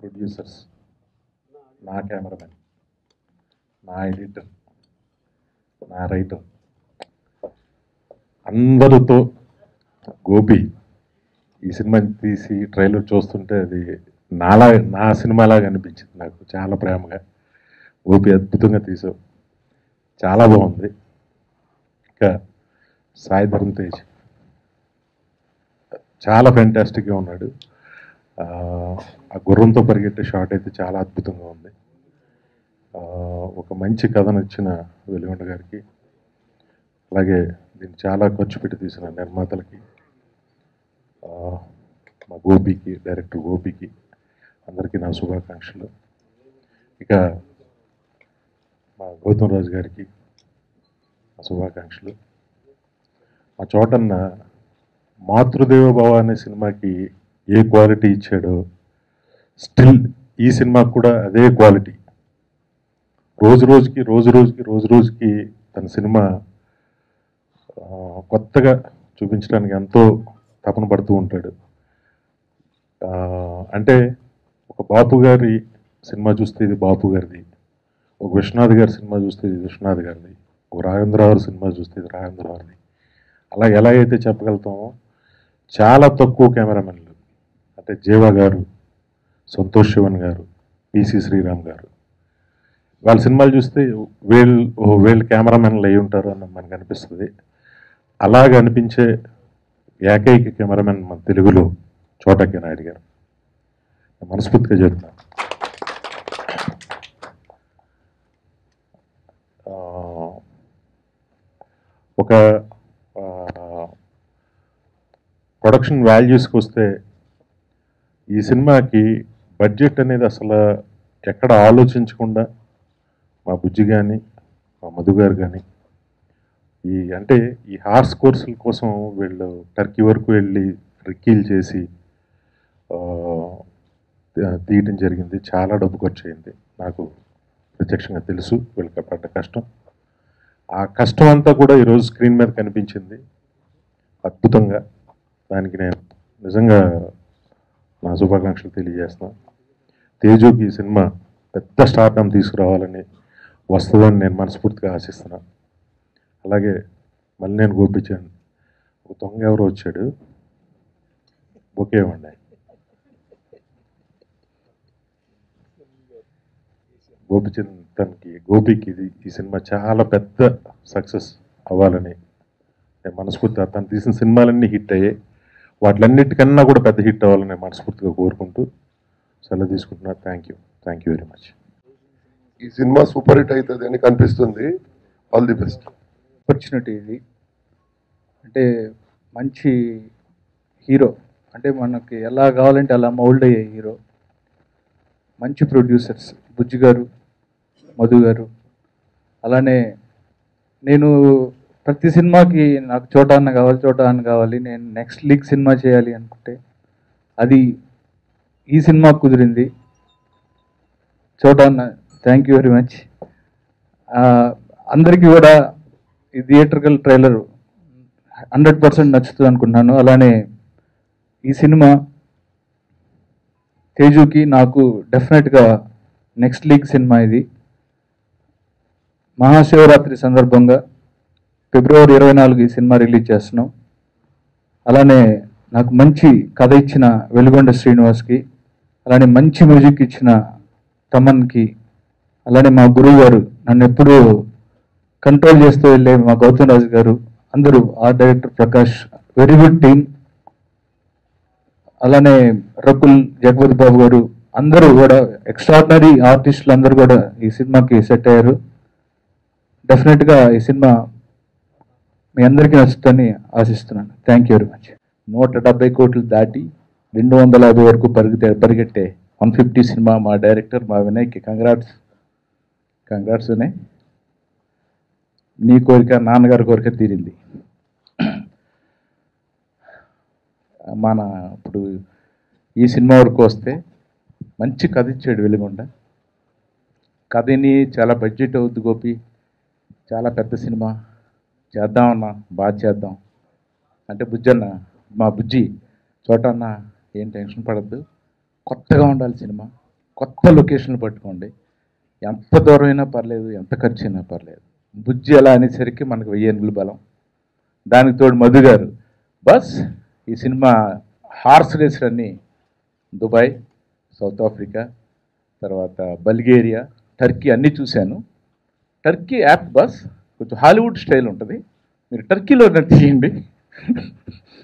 Producers, నా cameraman, నా editor, నా రైటర్ అందరితో గోపి ఈ సినిమా తీసి ట్రైలర్ చూస్తుంటే అది నా సినిమాలాగా అనిపించింది. నాకు చాలా ప్రేమగా. గోపి అద్భుతంగా తీసావు, చాలా బాగుంది. ఇంకా సాయి ధరమ్ తేజ్ చాలా ఫ్యాంటాస్టిక్గా ఉన్నాడు. ఆ గుర్రంతో పరిగెట్టే షాట్ అయితే చాలా అద్భుతంగా ఉంది. ఒక మంచి కథను ఇచ్చిన వెలుగొండ గారికి, అలాగే దీన్ని చాలా ఖర్చు పెట్టి తీసిన నిర్మాతలకి, మా గోపికి, డైరెక్టర్ గోపికి అందరికీ నా శుభాకాంక్షలు. ఇక మా గౌతమ్ రాజు గారికి నా శుభాకాంక్షలు. మా చోటన్న మాతృదేవ భవ అనే సినిమాకి ఏ క్వాలిటీ ఇచ్చాడో స్టిల్ ఈ సినిమాకి కూడా అదే క్వాలిటీ. రోజు రోజుకి తన సినిమా కొత్తగా చూపించడానికి ఎంతో తపన పడుతూ ఉంటాడు. అంటే ఒక బాపు గారి సినిమా చూస్తే ఇది బాపు గారిది, ఒక విశ్వనాథ్ గారి సినిమా చూస్తే ఇది విశ్వనాథ్ గారిది, ఒక రాఘవేంద్రరావు సినిమా చూస్తే ఇది రాఘవేంద్రరావుది. అలా ఎలా అయితే చెప్పగలుగుతామో చాలా తక్కువ కెమెరామెన్లు అంటే జీవా గారు, సంతోష్ శివన్ గారు, పిసి శ్రీరామ్ గారు వాళ్ళ సినిమాలు చూస్తే వీళ్ళు కెమెరామెన్లు అయి ఉంటారు అని మనకు అనిపిస్తుంది. అలాగ అనిపించే ఏకైక కెమెరామెన్ మన తెలుగులో చోటకి నాయుడు గారు. మనస్ఫూర్తిగా చెప్తున్నాను. ఒక ప్రొడక్షన్ వాల్యూస్కి వస్తే ఈ సినిమాకి బడ్జెట్ అనేది అసలు ఎక్కడ ఆలోచించకుండా మా బుజ్జి కానీ, మా మధు గారు కానీ ఈ హార్స్ కోర్సుల కోసం వీళ్ళు టర్కీ వరకు వెళ్ళి రిక్కీలు చేసి తీయటం జరిగింది. చాలా డబ్బు ఖర్చు అయింది. నాకు ప్రత్యక్షంగా తెలుసు వీళ్ళకి పడ్డ కష్టం. ఆ కష్టం అంతా కూడా ఈరోజు స్క్రీన్ మీద కనిపించింది అద్భుతంగా. దానికి నేను నిజంగా నా శుభాకాంక్షలు తెలియజేస్తున్నాను. తేజుకి ఈ సినిమా పెద్ద స్టార్డమ్ తీసుకురావాలని వస్తుందని నేను మనస్ఫూర్తిగా ఆశిస్తున్నాను. అలాగే మళ్ళీ నేను గోపించాను, ఒక దొంగ ఎవరో వచ్చాడు, ఓకే అండి, గోపికి ఈ సినిమా చాలా పెద్ద సక్సెస్ అవ్వాలని నేను మనస్ఫూర్తిగా, తను తీసిన సినిమాలన్నీ హిట్ అయ్యాయి, వాటిలన్నిటికన్నా కూడా పెద్ద హిట్ అవ్వాలని నేను మనస్ఫూర్తిగా కోరుకుంటూ సెలవు తీసుకుంటున్నా. Thank you very much. ఈ సినిమా సూపర్ హిట్ అవుతుంది అని కనిపిస్తుంది. All the best. ఆపర్చునిటీ ఇది. అంటే మంచి హీరో, అంటే మనకి ఎలా కావాలంటే అలా మౌల్డ్ అయ్యే హీరో, మంచి ప్రొడ్యూసర్స్ బుజ్జి గారు, మధు గారు. అలానే నేను ప్రతి సినిమాకి నాకు చోట అన్న కావాలి, నేను నెక్స్ట్ లీగ్ సినిమా చేయాలి అనుకుంటే అది ఈ సినిమా కుదిరింది. చోట అన్న, థ్యాంక్ యూ వెరీ మచ్. అందరికీ కూడా ఈ థియేటర్కల్ ట్రైలర్ 100% నచ్చుతుంది అనుకుంటున్నాను. అలానే ఈ సినిమా తేజుకి నాకు డెఫినెట్గా నెక్స్ట్ లీగ్ సినిమా. ఇది మహాశివరాత్రి సందర్భంగా ఫిబ్రవరి 24 ఈ సినిమా రిలీజ్ చేస్తున్నాం. అలానే నాకు మంచి కథ ఇచ్చిన వెలుగొండ శ్రీనివాస్కి, అలానే మంచి మ్యూజిక్ ఇచ్చిన తమన్కి, అలానే మా గురువు గారు నన్ను ఎప్పుడూ కంట్రోల్ చేస్తూ వెళ్ళే మా గౌతమ్ రాజు గారు, అందరూ, art director Prakash, very good team. అలానే రకుల్, జగపతి బాబు గారు, అందరూ కూడా ఎక్స్ట్రాడినరీ ఆర్టిస్టులు అందరూ కూడా ఈ సినిమాకి సెట్ అయ్యారు. డెఫినెట్గా ఈ సినిమా మీ అందరికీ నచ్చుతుందని ఆశిస్తున్నాను. Thank you very much. 170 కోట్లు దాటి 250 వరకు పరిగెట్టే 150 సినిమా మా డైరెక్టర్ మా వినయ్కి కంగ్రాట్స్ వినయ్. నీ కోరిక నాన్నగారి కోరిక తీరింది. ఇప్పుడు ఈ సినిమా వరకు వస్తే మంచి కథ ఇచ్చాడు వెలుగొండ. కథని చాలా బడ్జెట్ అవుద్ది గోపి, చాలా పెద్ద సినిమా చేద్దామన్నా, బాగా చేద్దాం అంటే బుజ్జన్న, మా బుజ్జి, చోటన్న ఏం టెన్షన్ పడద్దు, కొత్తగా ఉండాలి సినిమా, కొత్త లొకేషన్లు పట్టుకోండి, ఎంత దూరం అయినా పర్లేదు, ఎంత ఖర్చు అయినా పర్లేదు. బుజ్జి ఎలా అనేసరికి మనకు 1000 ఏనుగుల బలం. దానికి తోడు మధు గారు బస్. ఈ సినిమా హార్స్ రేసులు అన్నీ దుబాయ్, సౌత్ ఆఫ్రికా, తర్వాత బల్గేరియా, టర్కీ అన్నీ చూశాను. టర్కీ యాప్ బస్ కొంచెం హాలీవుడ్ స్టైల్ ఉంటుంది, మీరు టర్కీలో తీయండి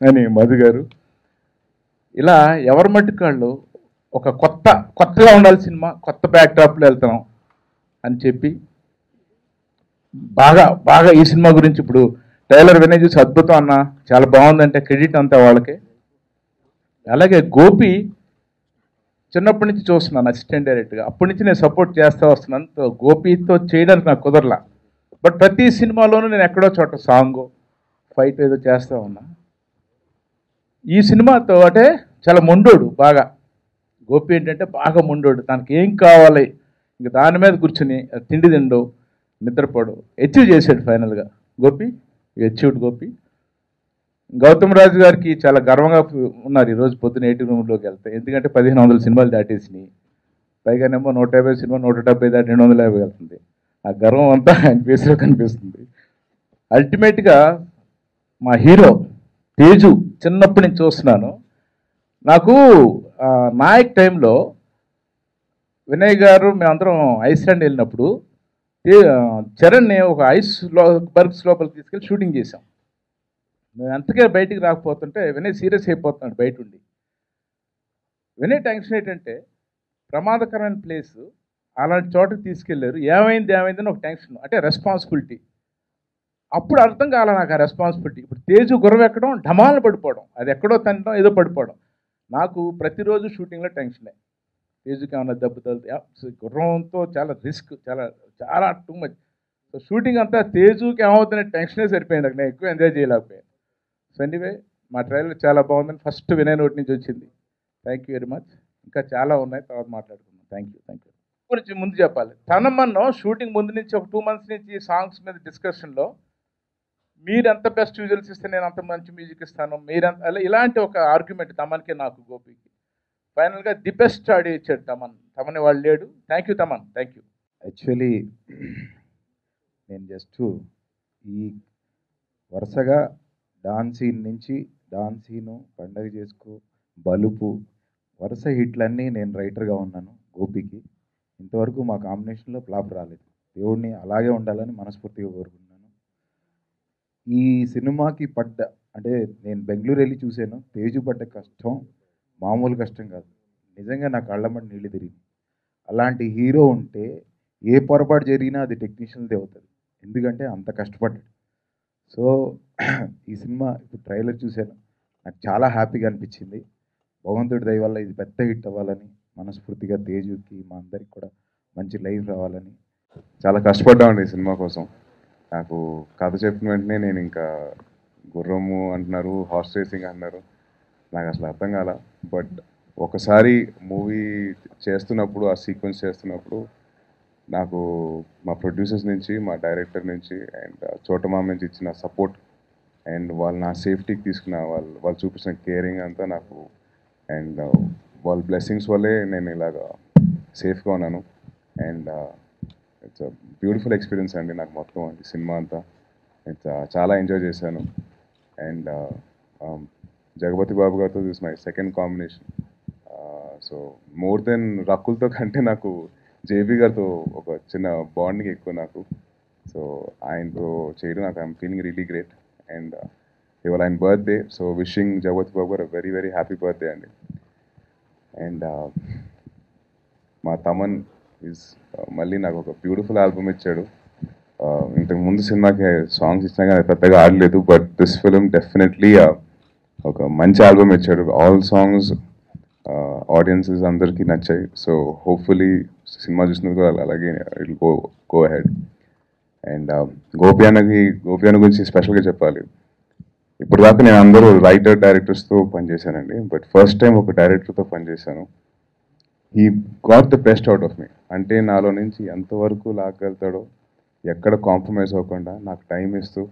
అని మధు గారు. ఇలా ఎవరి మట్టుకాళ్ళు ఒక కొత్తగా ఉండాలి సినిమా, కొత్త బ్యాక్డ్రాప్లో వెళ్తున్నాం అని చెప్పి బాగా ఈ సినిమా గురించి ఇప్పుడు ట్రైలర్ వినే చూసి అద్భుతం అన్న, చాలా బాగుందంటే క్రెడిట్ అంతా వాళ్ళకే. అలాగే గోపి చిన్నప్పటి నుంచి చూస్తున్నాను అసిస్టెంట్ డైరెక్టర్గా, అప్పటి నుంచి నేను సపోర్ట్ చేస్తూ వస్తున్నాను. గోపితో చేయడానికి నాకు కుదరలా, బట్ ప్రతి సినిమాలోనూ నేను ఎక్కడో చోట సాంగ్ ఫైట్ ఏదో చేస్తూ ఉన్నా. ఈ సినిమాతో అంటే చాలా మొండోడు బాగా. గోపి ఏంటంటే బాగా మొండోడు, తనకి ఏం కావాలి ఇంక దాని మీద కూర్చుని తిండి తిండు, నిద్రపోడు, అచీవ్ చేశాడు ఫైనల్గా గోపి. అచీవ్డ్ గోపి. గౌతమ్ రాజు గారికి చాలా గర్వంగా ఉన్నారు ఈరోజు పొద్దున 80 రూమ్లోకి వెళ్తే, ఎందుకంటే 1500 సినిమాలు దాటేసినాయి, పైగానేమో 150 సినిమా 170 దాటి 250 వెళ్తుంది. ఆ గర్వం అంతా ఆయన ఫేస్లో కనిపిస్తుంది. అల్టిమేట్గా మా హీరో తేజు చిన్నప్పటి నుంచి చూస్తున్నాను. నాకు నాయక్ టైంలో వినయ్ గారు మేమందరం ఐస్లాండ్ వెళ్ళినప్పుడు చరణ్ని ఒక బర్గ్స్ లోపలికి తీసుకెళ్ళి షూటింగ్ చేసాం. మేము అంతకే బయటికి రాకపోతుంటే వినయ్ సీరియస్ అయిపోతున్నాడు బయట ఉండి. వినయ్ టెన్షన్ ఏంటంటే ప్రమాదకరమైన ప్లేస్, అలాంటి చోటకి తీసుకెళ్లారు, ఏమైందని ఒక టెన్షన్, అంటే రెస్పాన్సిబిలిటీ. అప్పుడు అర్థం కాల నాకు ఆ రెస్పాన్సిబిలిటీ. ఇప్పుడు తేజు గుర్రం ఎక్కడం, ఢమాలను పడిపోవడం, అది ఎక్కడో తినడం, ఏదో పడిపోవడం. నాకు ప్రతిరోజు షూటింగ్లో టెన్షనే, తేజుకి ఏమైనా దెబ్బ తగిలితే. గుర్రంతో చాలా రిస్క్, చాలా టూ మచ్. సో షూటింగ్ అంతా తేజుకి ఏమవుతుందనే టెన్షనే సరిపోయింది నాకు, నేను ఎక్కువ ఎంజాయ్ చేయలేకపోయాను. సో ఎనీవే మా ట్రైలర్ చాలా బాగుందని ఫస్ట్ వినయ్ నోటి నుంచి వచ్చింది. Thank you very much. ఇంకా చాలా ఉన్నాయి, తర్వాత మాట్లాడుకుందాం. థ్యాంక్ యూ గురించి ముందు చెప్పాలి. తనమన్నో షూటింగ్ ముందు నుంచి ఒక 2 months నుంచి సాంగ్స్ మీద డిస్కషన్లో, మీరు ఎంత బెస్ట్ విజువల్స్ ఇస్తే నేను అంత మంచి మ్యూజిక్ ఇస్తాను, మీరంత అలా ఇలాంటి ఒక ఆర్గ్యుమెంట్ తమన్కి నాకు గోపికి. ఫైనల్గా ది బెస్ట్ ఆడియో ఇచ్చాడు తమన్ వాళ్ళు లేడు. Thank you Thaman, thank you. Actually నేను జస్ట్ ఈ వరుసగా డాన్స్ సీన్ నుంచి పండగ చేసుకో, బలుపు, వరుస హిట్లన్నీ నేను రైటర్గా ఉన్నాను గోపికి. ఇంతవరకు మా కాంబినేషన్లో ఫ్లాప్ రాలేదు. దేవుడిని అలాగే ఉండాలని మనస్ఫూర్తిగా కోరుకుంటున్నాను. ఈ సినిమాకి అంటే నేను బెంగళూరు వెళ్ళి చూశాను, తేజు పడ్డ కష్టం మామూలు కష్టం కాదు. నిజంగా నా కళ్ళమ్మటి నీళ్ళు తిరిగి. అలాంటి హీరో ఉంటే ఏ పొరపాటు జరిగినా అది టెక్నీషియన్దే అవుతుంది, ఎందుకంటే అంత కష్టపడ్డాడు. సో ఈ సినిమా ఇప్పుడు ట్రైలర్ చూశాను, నాకు చాలా హ్యాపీగా అనిపించింది. భగవంతుడి దయ వల్ల ఇది పెద్ద హిట్ అవ్వాలని మనస్ఫూర్తిగా, తేజుకి మా అందరికి కూడా మంచి లైఫ్ రావాలని. చాలా కష్టపడ్డామండి ఈ సినిమా కోసం. నాకు కథ చెప్పిన వెంటనే నేను ఇంకా గుర్రము అంటున్నారు, హార్స్ రేసింగ్ అంటున్నారు, నాకు అసలు అర్థం కాల. బట్ ఒకసారి మూవీ చేస్తున్నప్పుడు, ఆ సీక్వెన్స్ చేస్తున్నప్పుడు నాకు మా ప్రొడ్యూసర్స్ నుంచి, మా డైరెక్టర్ నుంచి అండ్ చోటమామ నుంచి ఇచ్చిన సపోర్ట్ అండ్ వాళ్ళు నా సేఫ్టీకి తీసుకున్న వాళ్ళు చూపించిన కేరింగ్ అంతా నాకు, అండ్ వాళ్ళ బ్లెస్సింగ్స్ వల్లే నేను ఇలాగా సేఫ్గా ఉన్నాను. అండ్ ఇట్స్ బ్యూటిఫుల్ ఎక్స్పీరియన్స్ అండి నాకు మొత్తం ఈ సినిమా అంతా. చాలా ఎంజాయ్ చేశాను. అండ్ జగపతి బాబు గారితో this my second combination. So more than రకుల్తో కంటే నాకు జేబీ గారితో ఒక చిన్న బాండింగ్ ఎక్కువ నాకు. సో ఆయనతో చేయడం నాకు I'm feeling really great. And ఇవాళ ఆయన బర్త్డే, సో విషింగ్ జగపతి బాబు గారు వెరీ వెరీ హ్యాపీ బర్త్డే అండి. అండ్ మా తమన్ ఈజ్ మళ్ళీ నాకు ఒక బ్యూటిఫుల్ ఆల్బమ్ ఇచ్చాడు. ఇంతకు ముందు సినిమాకి సాంగ్స్ ఇచ్చినా కానీ పెద్దగా ఆడలేదు, బట్ దిస్ ఫిలిం డెఫినెట్లీ ఒక మంచి ఆల్బమ్ ఇచ్చాడు. ఆల్ సాంగ్స్ ఆడియన్సెస్ అందరికీ నచ్చాయి. సో హోప్ఫుల్లీ సినిమా చూసినందుకు అలాగే it go ahead. And Gopi అన్న గురించి స్పెషల్గా చెప్పాలి. ఇప్పుడు దాకా నేను అందరూ రైటర్ డైరెక్టర్స్తో పనిచేశానండి, బట్ ఫస్ట్ టైం ఒక డైరెక్టర్తో పనిచేశాను. He got the best out of me. అంటే నాలో నుంచి ఎంతవరకు లాగలుగుతాడో, ఎక్కడ కాంప్రమైజ్ అవ్వకుండా నాకు టైం ఇస్తూ,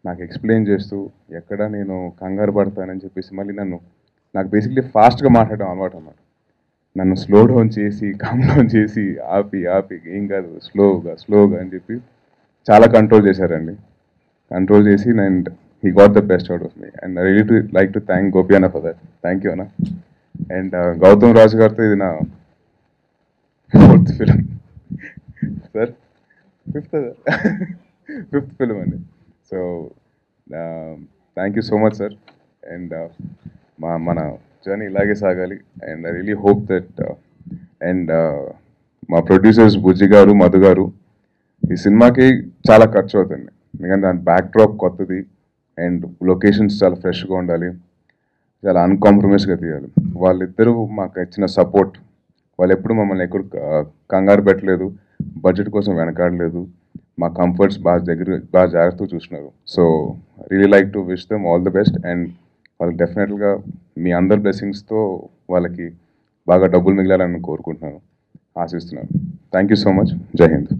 నాకు ఎక్స్ప్లెయిన్ చేస్తూ, ఎక్కడ నేను కంగారు పడతానని చెప్పేసి మళ్ళీ నాకు బేసిక్లీ ఫాస్ట్గా మాట్లాడడం అలవాటు అన్నమాట. నన్ను స్లో డౌన్ చేసి కామ్ డౌన్ చేసి ఆపి ఆపి ఏం కాదు స్లోగా అని చెప్పి చాలా కంట్రోల్ చేశారండి. కంట్రోల్ చేసి and he got the best out of me and I really like to thank Gopi అన్న ఫర్ దట్. థ్యాంక్ యూ అన్న. అండ్ గౌతమ్ రాజు గారితో ఇది నా 4th film sir, 5th film అండి. So thank you so much sir. And మన journey ఇలాగే సాగాలి. And I really hope that and మా ప్రొడ్యూసర్స్ బుజ్జి గారు, మధు గారు, ఈ సినిమాకి చాలా ఖర్చు అవుతుంది ఎందుకంటే దాని బ్యాక్ డ్రాప్ కొత్తది అండ్ లొకేషన్స్ చాలా ఫ్రెష్గా ఉండాలి, చాలా అన్కాంప్రమైజ్గా తీయాలి. వాళ్ళిద్దరూ మాకు ఇచ్చిన సపోర్ట్, వాళ్ళు ఎప్పుడు మమ్మల్ని ఎక్కడ కంగారు పెట్టలేదు, బడ్జెట్ కోసం వెనకాడలేదు, మా కంఫర్ట్స్ బాగా జాగ్రత్తగా చూసినారు. So really like to wish them all the best. And వాళ్ళకి డెఫినెట్గా మీ అందరి బ్లెస్సింగ్స్తో వాళ్ళకి బాగా డబ్బులు మిగిలాలని కోరుకుంటున్నాను, ఆశిస్తున్నాను. Thank you so much. జై హింద్.